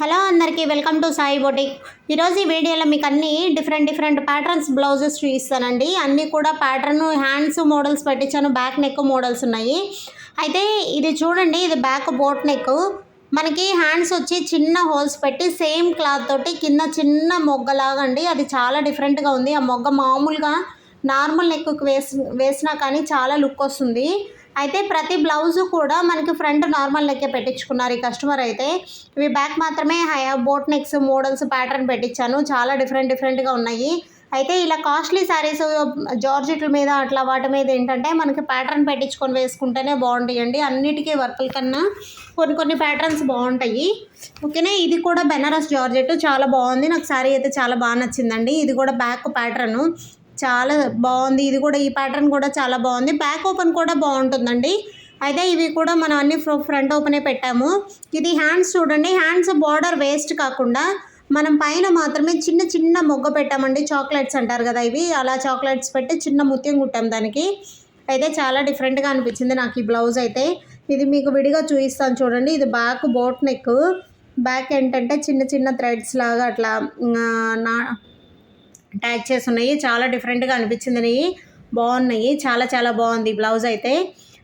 Hello అందరికీ welcome to Sai boutique. ఈరోజు ఈ వీడియోలో మీకు అన్ని డిఫరెంట్ ప్యాటర్న్స్ బ్లౌజెస్ చూపిస్తానండి. అన్నీ కూడా ప్యాటర్న్ హ్యాండ్స్ మోడల్స్ పెట్టించాను. బ్యాక్ నెక్ మోడల్స్ ఉన్నాయి. అయితే ఇది చూడండి, ఇది బ్యాక్ బోట్ నెక్. మనకి హ్యాండ్స్ వచ్చి చిన్న హోల్స్ పెట్టి సేమ్ క్లాత్ తోటి కింద చిన్న మొగ్గలాగా అండి. అది చాలా డిఫరెంట్గా ఉంది. ఆ మొగ్గ మామూలుగా నార్మల్ నెక్కి వేసినా కానీ చాలా లుక్ వస్తుంది. అయితే ప్రతి బ్లౌజు కూడా మనకి ఫ్రంట్ నార్మల్ నెక్కే పెట్టించుకున్నారు ఈ కస్టమర్. అయితే ఇవి బ్యాక్ మాత్రమే బోట్ నెక్స్ మోడల్స్ ప్యాటర్న్ పెట్టించాను. చాలా డిఫరెంట్గా ఉన్నాయి. అయితే ఇలా కాస్ట్లీ శారీస్ జార్జెట్ల మీద అట్లా వాటి మీద ఏంటంటే మనకి ప్యాటర్న్ పెట్టించుకొని వేసుకుంటేనే బాగుంటాయండి. అన్నిటికీ వర్కుల కన్నా కొన్ని ప్యాటర్న్స్ బాగుంటాయి. ఓకేనా. ఇది కూడా బెనారస్ జార్జెట్ చాలా బాగుంది. నాకు శారీ అయితే చాలా బాగా నచ్చిందండి. ఇది కూడా బ్యాక్ ప్యాటర్ను చాలా బాగుంది. ఇది కూడా ఈ ప్యాటర్న్ కూడా చాలా బాగుంది. బ్యాక్ ఓపెన్ కూడా బాగుంటుందండి. అయితే ఇవి కూడా మనం అన్ని ఫ్రంట్ ఓపెనే పెట్టాము. ఇది హ్యాండ్స్ చూడండి. హ్యాండ్స్ బార్డర్ వేస్ట్ కాకుండా మనం పైన మాత్రమే చిన్న మొగ్గ పెట్టామండి. చాక్లెట్స్ అంటారు కదా, ఇవి అలా చాక్లెట్స్ పెట్టి చిన్న ముత్యం కుట్టాం దానికి. అయితే చాలా డిఫరెంట్గా అనిపించింది నాకు ఈ బ్లౌజ్. అయితే ఇది మీకు విడిగా చూపిస్తాను చూడండి. ఇది బ్యాక్ బోట్ నెక్. బ్యాక్ ఏంటంటే చిన్న థ్రెడ్స్ లాగా అట్లా ట్యాగ్ చేసి ఉన్నాయి. చాలా డిఫరెంట్గా అనిపించింది. బాగున్నాయి. చాలా బాగుంది బ్లౌజ్. అయితే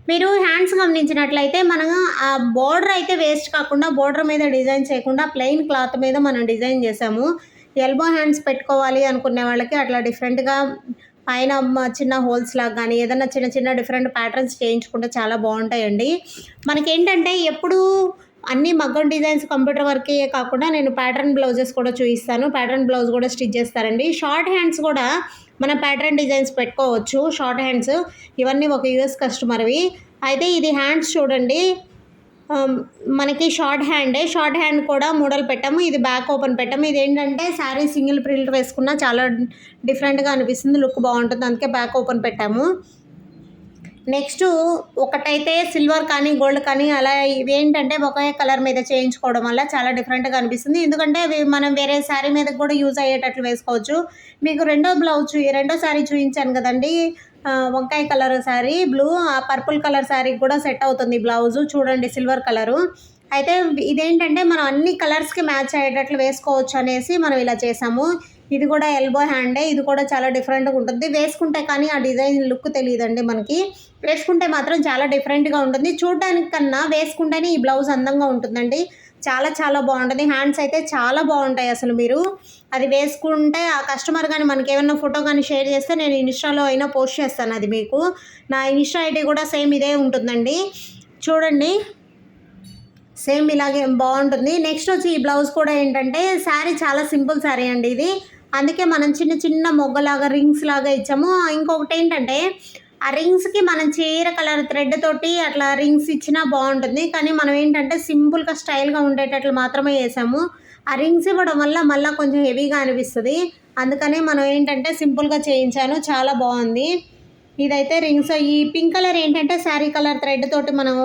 మీరు హ్యాండ్స్ గమనించినట్లయితే మనం ఆ బోర్డర్ అయితే వేస్ట్ కాకుండా బోర్డర్ మీద డిజైన్ చేయకుండా ప్లెయిన్ క్లాత్ మీద మనం డిజైన్ చేసాము. ఎల్బో హ్యాండ్స్ పెట్టుకోవాలి అనుకునే వాళ్ళకి అట్లా డిఫరెంట్గా పైన చిన్న హోల్స్ లాగా కానీ ఏదైనా చిన్న డిఫరెంట్ ప్యాటర్న్స్ చేయించుకుంటే చాలా బాగుంటాయండి. మనకేంటంటే ఎప్పుడు అన్ని మగ్గం డిజైన్స్ కంప్యూటర్ వర్కే కాకుండా నేను ప్యాటర్న్ బ్లౌజెస్ కూడా చూపిస్తాను. ప్యాటర్న్ బ్లౌజ్ కూడా స్టిచ్ చేస్తారండి. షార్ట్ హ్యాండ్స్ కూడా మన ప్యాటర్న్ డిజైన్స్ పెట్టుకోవచ్చు. షార్ట్ హ్యాండ్స్ ఇవన్నీ ఒక యూఎస్ కస్టమర్వి. అయితే ఇది హ్యాండ్స్ చూడండి, మనకి షార్ట్ హ్యాండ్ కూడా మోడల్ పెట్టాము. ఇది బ్యాక్ ఓపెన్ పెట్టాము. ఇది ఏంటంటే శారీ సింగిల్ ప్రింట్ వేసుకున్నా చాలా డిఫరెంట్గా అనిపిస్తుంది, లుక్ బాగుంటుంది. అందుకే బ్యాక్ ఓపెన్ పెట్టాము. నెక్స్ట్ ఒకటైతే సిల్వర్ కానీ గోల్డ్ కానీ అలా ఇవి ఏంటంటే ఒకే కలర్ మీద చేయించుకోవడం వల్ల చాలా డిఫరెంట్గా అనిపిస్తుంది. ఎందుకంటే అవి మనం వేరే శారీ మీద కూడా యూజ్ అయ్యేటట్లు వేసుకోవచ్చు. మీకు రెండో శారీ చూపించాను కదండి, వంకాయ కలర్ శారీ, బ్లూ, ఆ పర్పుల్ కలర్ శారీకి కూడా సెట్ అవుతుంది బ్లౌజు. చూడండి సిల్వర్ కలరు. అయితే ఇదేంటంటే మనం అన్ని కలర్స్కి మ్యాచ్ అయ్యేటట్లు వేసుకోవచ్చు అనేసి మనం ఇలా చేసాము. ఇది కూడా ఎల్బో హ్యాండే. ఇది కూడా చాలా డిఫరెంట్గా ఉంటుంది. వేసుకుంటే కానీ ఆ డిజైన్ లుక్ తెలియదండి మనకి. వేసుకుంటే మాత్రం చాలా డిఫరెంట్గా ఉంటుంది. చూడడానికి కన్నా వేసుకుంటేనే ఈ బ్లౌజ్ అందంగా ఉంటుందండి. చాలా బాగుంటుంది. హ్యాండ్స్ అయితే చాలా బాగుంటాయి. అసలు మీరు అది వేసుకుంటే ఆ కస్టమర్ కానీ మనకి ఏమైనా ఫోటో కానీ షేర్ చేస్తే నేను ఇన్స్టాలో అయినా పోస్ట్ చేస్తాను. అది మీకు నా ఇన్స్టా ఐడి కూడా సేమ్ ఇదే ఉంటుందండి. చూడండి సేమ్ ఇలాగే బాగుంటుంది. నెక్స్ట్ వచ్చి ఈ బ్లౌజ్ కూడా ఏంటంటే శారీ చాలా సింపుల్ శారీ అండి ఇది. అందుకే మనం చిన్న మొగ్గలాగా రింగ్స్ లాగా ఇచ్చాము. ఇంకొకటి ఏంటంటే ఆ రింగ్స్కి మనం చీర కలర్ థ్రెడ్ తోటి అట్లా రింగ్స్ ఇచ్చినా బాగుంటుంది. కానీ మనం ఏంటంటే సింపుల్గా స్టైల్గా ఉండేటట్లు మాత్రమే వేసాము. ఆ రింగ్స్ ఇవ్వడం వల్ల మళ్ళీ కొంచెం హెవీగా అనిపిస్తుంది. అందుకని మనం ఏంటంటే సింపుల్గా చేయించాను. చాలా బాగుంది. ఇదైతే రింగ్స్. ఈ పింక్ కలర్ ఏంటంటే శారీ కలర్ థ్రెడ్ తోటి మనం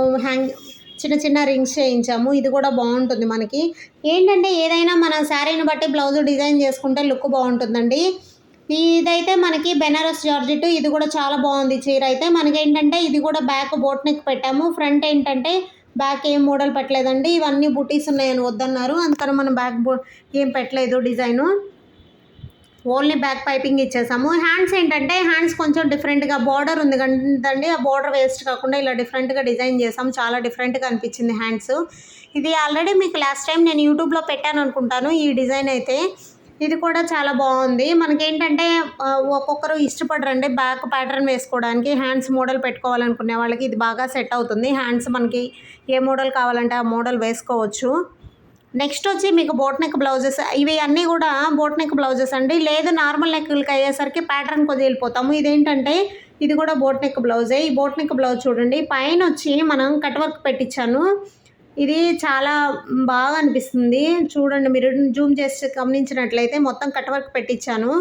చిన్న రింగ్స్ చేయించాము. ఇది కూడా బాగుంటుంది. మనకి ఏంటంటే ఏదైనా మన శారీని బట్టి బ్లౌజ్ డిజైన్ చేసుకుంటే లుక్ బాగుంటుందండి. ఇదైతే మనకి బెనారస్ జార్జెట్. ఇది కూడా చాలా బాగుంది చీర. అయితే మనకి ఏంటంటే ఇది కూడా బ్యాక్ బోట్ నెక్ పెట్టాము. ఫ్రంట్ ఏంటంటే బ్యాక్ ఏం మోడల్ పెట్టలేదండి. ఇవన్నీ బుటీస్ ఉన్నాయని వద్దన్నారు, అందుకని మనం బ్యాక్ ఏం పెట్టలేదు డిజైను. ఓన్లీ బ్యాక్ పైపింగ్ ఇచ్చేసాము. హ్యాండ్స్ ఏంటంటే హ్యాండ్స్ కొంచెం డిఫరెంట్గా బార్డర్ ఉంది కదండి, ఆ బార్డర్ వేస్ట్ కాకుండా ఇలా డిఫరెంట్గా డిజైన్ చేసాము. చాలా డిఫరెంట్గా అనిపించింది హ్యాండ్స్. ఇది ఆల్రెడీ మీకు లాస్ట్ టైం నేను యూట్యూబ్లో పెట్టాను అనుకుంటాను ఈ డిజైన్. అయితే ఇది కూడా చాలా బాగుంది. మనకేంటంటే ఒక్కొక్కరు ఇష్టపడరండి బ్యాక్ ప్యాటర్న్ వేసుకోవడానికి. హ్యాండ్స్ మోడల్ పెట్టుకోవాలనుకునే వాళ్ళకి ఇది బాగా సెట్ అవుతుంది. హ్యాండ్స్ మనకి ఏ మోడల్ కావాలంటే ఆ మోడల్ వేసుకోవచ్చు. నెక్స్ట్ వచ్చి మీకు బోట్ నెక్ బ్లౌజెస్. ఇవి అన్నీ కూడా బోట్ నెక్ బ్లౌజెస్ అండి. లేదు నార్మల్ నెక్లకి అయ్యేసరికి ప్యాటర్న్ కొద్దిగా వెళ్ళిపోతాము. ఇదేంటంటే ఇది కూడా బోట్ నెక్ బ్లౌజే. ఈ బోట్ నెక్ బ్లౌజ్ చూడండి, పైన వచ్చి మనం కట్ వర్క్ పెట్టించాను. ఇది చాలా బాగా అనిపిస్తుంది. చూడండి మీరు జూమ్ చేసి గమనించినట్లయితే మొత్తం కట్ వర్క్ పెట్టించాను.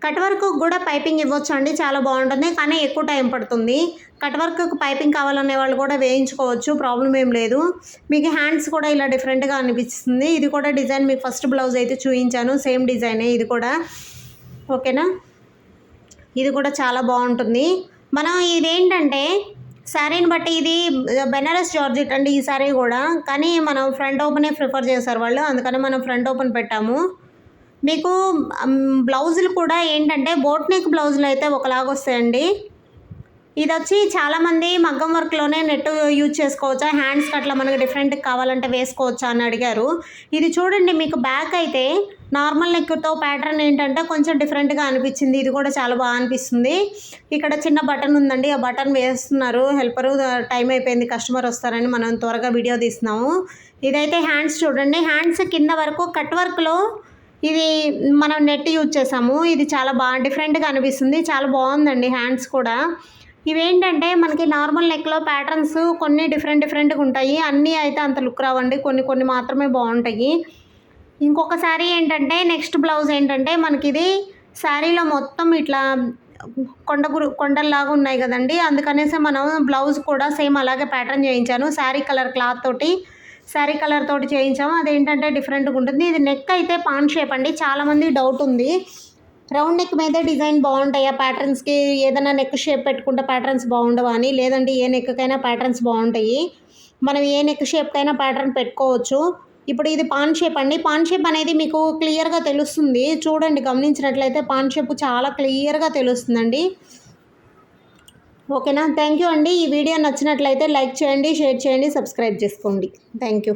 కట్ వర్క్ కూడా పైపింగ్ ఇవ్వచ్చు అండి, చాలా బాగుంటుంది. కానీ ఎక్కువ టైం పడుతుంది. కట్ వర్క్ పైపింగ్ కావాలనే వాళ్ళు కూడా వేయించుకోవచ్చు, ప్రాబ్లం ఏం లేదు. మీకు హ్యాండ్స్ కూడా ఇలా డిఫరెంట్గా అనిపిస్తుంది. ఇది కూడా డిజైన్ మీకు ఫస్ట్ బ్లౌజ్ అయితే చూపించాను, సేమ్ డిజైనే ఇది కూడా. ఓకేనా. ఇది కూడా చాలా బాగుంటుంది. మనం ఇదేంటంటే శారీని బట్టి ఇది బెనారస్ జార్జెట్ అండి ఈ శారీ కూడా, కానీ మనం ఫ్రంట్ ఓపెనే ప్రిఫర్ చేశారు వాళ్ళు, అందుకని మనం ఫ్రంట్ ఓపెన్ పెట్టాము. మీకు బ్లౌజులు కూడా ఏంటంటే బోట్ నెక్ బ్లౌజులు అయితే ఒకలాగా వస్తాయండి. ఇది వచ్చి చాలామంది మగ్గం వర్క్లోనే నెట్ యూజ్ చేసుకోవచ్చా, హ్యాండ్స్కి అట్లా మనకు డిఫరెంట్ కావాలంటే వేసుకోవచ్చా అని అడిగారు. ఇది చూడండి, మీకు బ్యాక్ అయితే నార్మల్ నెక్తో ప్యాటర్న్ ఏంటంటే కొంచెం డిఫరెంట్గా అనిపించింది. ఇది కూడా చాలా బాగా అనిపిస్తుంది. ఇక్కడ చిన్న బటన్ ఉందండి, ఆ బటన్ వేస్తున్నారు హెల్పరు. టైం అయిపోయింది, కస్టమర్ వస్తారని మనం త్వరగా వీడియో తీస్తున్నాము. ఇదైతే హ్యాండ్స్ చూడండి, హ్యాండ్స్ కింద వరకు కట్ వర్క్లో ఇది మనం నెట్ యూజ్ చేసాము. ఇది చాలా బాగా డిఫరెంట్గా అనిపిస్తుంది, చాలా బాగుందండి హ్యాండ్స్ కూడా. ఇవేంటంటే మనకి నార్మల్ నెక్లో ప్యాటర్న్స్ కొన్ని డిఫరెంట్గా ఉంటాయి, అన్నీ అయితే అంత లుక్ రావండి, కొన్ని మాత్రమే బాగుంటాయి. ఇంకొక శారీ ఏంటంటే నెక్స్ట్ బ్లౌజ్ ఏంటంటే మనకి ఇది శారీలో మొత్తం ఇట్లా కొండల్లాగా ఉన్నాయి కదండి, అందుకనేసి మనం బ్లౌజ్ కూడా సేమ్ అలాగే ప్యాటర్న్ చేయించాను. శారీ కలర్ క్లాత్ తోటి శారీ కలర్ తోటి చేయించాము. అదేంటంటే డిఫరెంట్గా ఉంటుంది. ఇది నెక్ అయితే పాన్ షేప్ అండి, చాలామంది డౌట్ ఉంది రౌండ్ నెక్ మీద డిజైన్ బాగుంటాయా ప్యాటర్న్స్కి, ఏదైనా నెక్ షేప్ పెట్టుకుంటే ప్యాటర్న్స్ బాగుండవా అని. లేదండి, ఏ నెక్కైనా ప్యాటర్న్స్ బాగుంటాయి, మనం ఏ నెక్ షేప్కైనా ప్యాటర్న్ పెట్టుకోవచ్చు. ఇప్పుడు ఇది పాన్ షేప్ అండి, పాన్ షేప్ అనేది మీకు క్లియర్గా తెలుస్తుంది చూడండి, గమనించినట్లయితే పాన్ షేప్ చాలా క్లియర్గా తెలుస్తుందండి. ఓకేనా, థ్యాంక్ యూ అండి. ఈ వీడియో నచ్చినట్లయితే లైక్ చేయండి, షేర్ చేయండి, సబ్స్క్రైబ్ చేసుకోండి. Thank you.